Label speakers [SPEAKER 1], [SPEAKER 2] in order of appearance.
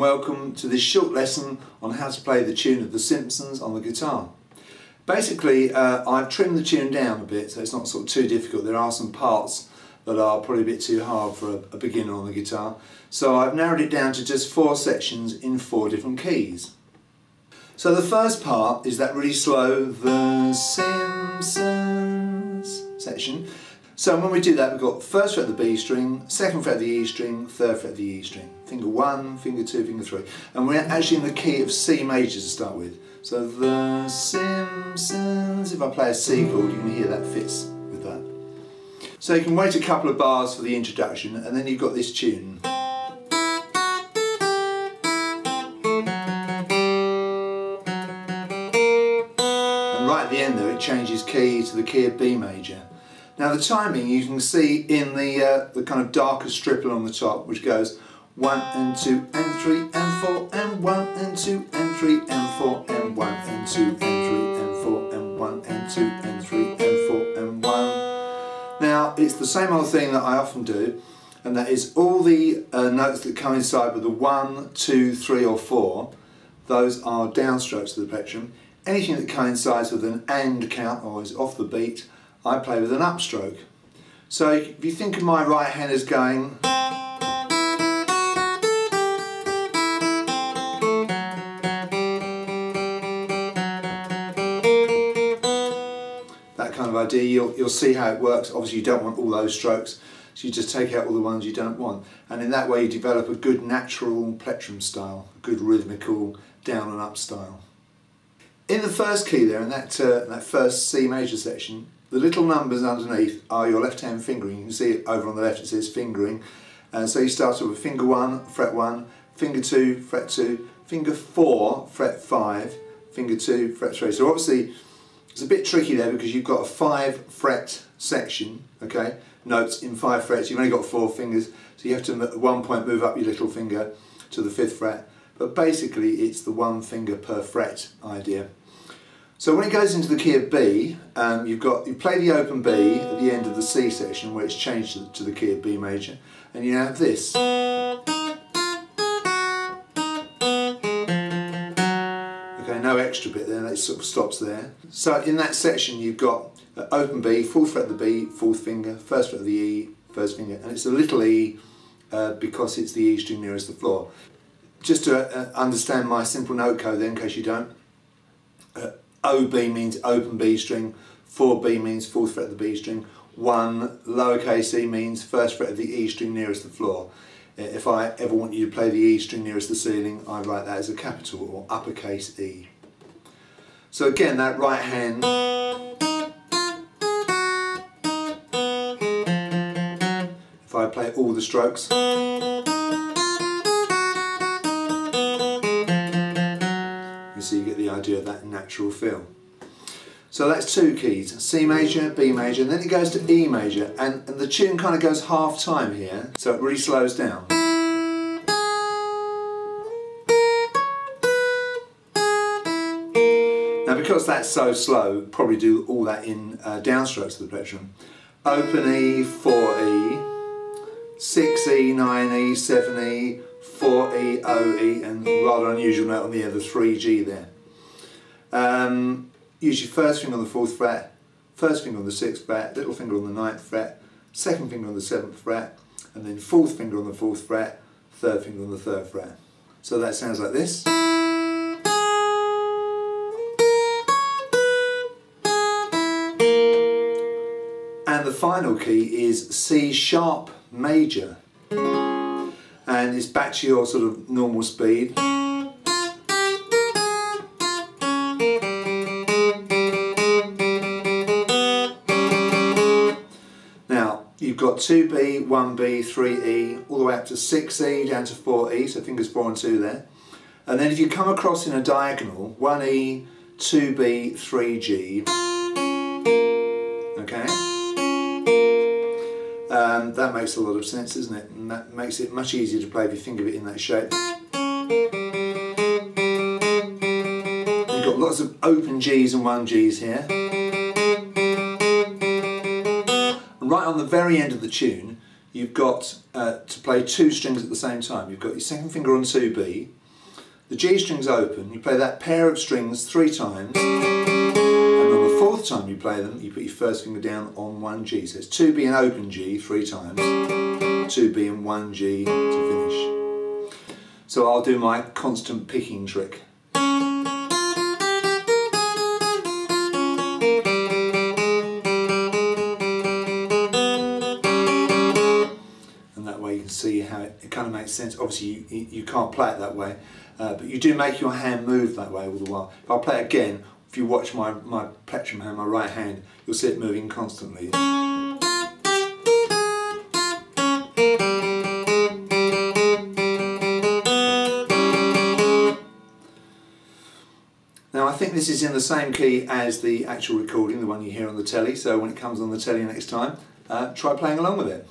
[SPEAKER 1] welcome to this short lesson on how to play the tune of The Simpsons on the guitar. Basically, I've trimmed the tune down a bit so it's not sort of too difficult. There are some parts that are probably a bit too hard for a beginner on the guitar. So I've narrowed it down to just 4 sections in 4 different keys. So the first part is that really slow The Simpsons section. So when we do that, we've got first fret of the B string, second fret of the E string, third fret of the E string. Finger 1, finger 2, finger 3. And we're actually in the key of C major to start with. So The Simpsons, if I play a C chord, you can hear that fits with that. So you can wait a couple of bars for the introduction, and then you've got this tune. And right at the end there, it changes key to the key of B major. Now the timing you can see in the kind of darker strip along the top, which goes 1 and 2 and 3 and 4 and 1 and 2 and 3 and 4 and 1 and 2 and 3 and 4 and 1 and 2 and 3 and 4 and 1. Now it's the same old thing that I often do, and that is all the notes that coincide with the 1, 2, 3 or 4, those are downstrokes of the plectrum. Anything that coincides with an and count or is off the beat, I play with an upstroke. So if you think of my right hand as going, that kind of idea, you'll see how it works. Obviously you don't want all those strokes, so you just take out all the ones you don't want. And in that way you develop a good natural plectrum style, a good rhythmical down and up style. In the first key there, in that first C major section, the little numbers underneath are your left hand fingering. You can see it over on the left, it says fingering. So you start off with finger 1, fret 1, finger 2, fret 2, finger 4, fret 5, finger 2, fret 3. So obviously it's a bit tricky there because you've got a 5 fret section, okay? Notes in 5 frets, you've only got 4 fingers, so you have to at one point move up your little finger to the 5th fret. But basically it's the 1 finger per fret idea. So when it goes into the key of B, you play the open B at the end of the C section where it's changed to the key of B major, and you now have this. Okay, no extra bit there, that sort of stops there. So in that section you've got open B, 4th fret of the B, 4th finger, 1st fret of the E, 1st finger, and it's a little E because it's the E string nearest the floor. Just to understand my simple note code then, in case you don't, OB means open B string, 4B means 4th fret of the B string, 1 lowercase e means 1st fret of the E string nearest the floor. If I ever want you to play the E string nearest the ceiling, I write that as a capital or uppercase E. So again, that right hand, if I play all the strokes, so you get the idea of that natural feel. So that's 2 keys, C major, B major, and then it goes to E major, and the tune kind of goes half time here, so it really slows down. Now because that's so slow, probably do all that in downstrokes of the plectrum. Open E, 4E, 6E, 9E, 7E, 4E, OE, and rather unusual note on the other 3G there. Use your first finger on the 4th fret, first finger on the 6th fret, little finger on the 9th fret, second finger on the 7th fret, and then 4th finger on the 4th fret, 3rd finger on the 3rd fret. So that sounds like this. And the final key is C sharp major. And it's back to your sort of normal speed. Now you've got 2B, 1B, 3E, all the way up to 6E, down to 4E, so fingers 4 and 2 there. And then if you come across in a diagonal, 1E, 2B, 3G, okay? That makes a lot of sense, doesn't it? And that makes it much easier to play if you think of it in that shape. You've got lots of open Gs and 1Gs here. And right on the very end of the tune, you've got to play 2 strings at the same time. You've got your second finger on 2B, the G string's open, you play that pair of strings 3 times, and on the 4th time you play them, you put your first finger down on 1G. So it's 2B and open G 3 times, 2B and 1G to finish. So I'll do my constant picking trick. You can see how it kind of makes sense. Obviously you can't play it that way, but you do make your hand move that way all the while. If I play it again, if you watch my plectrum hand, my right hand, you'll see it moving constantly. Now I think this is in the same key as the actual recording, the one you hear on the telly, so when it comes on the telly next time, try playing along with it.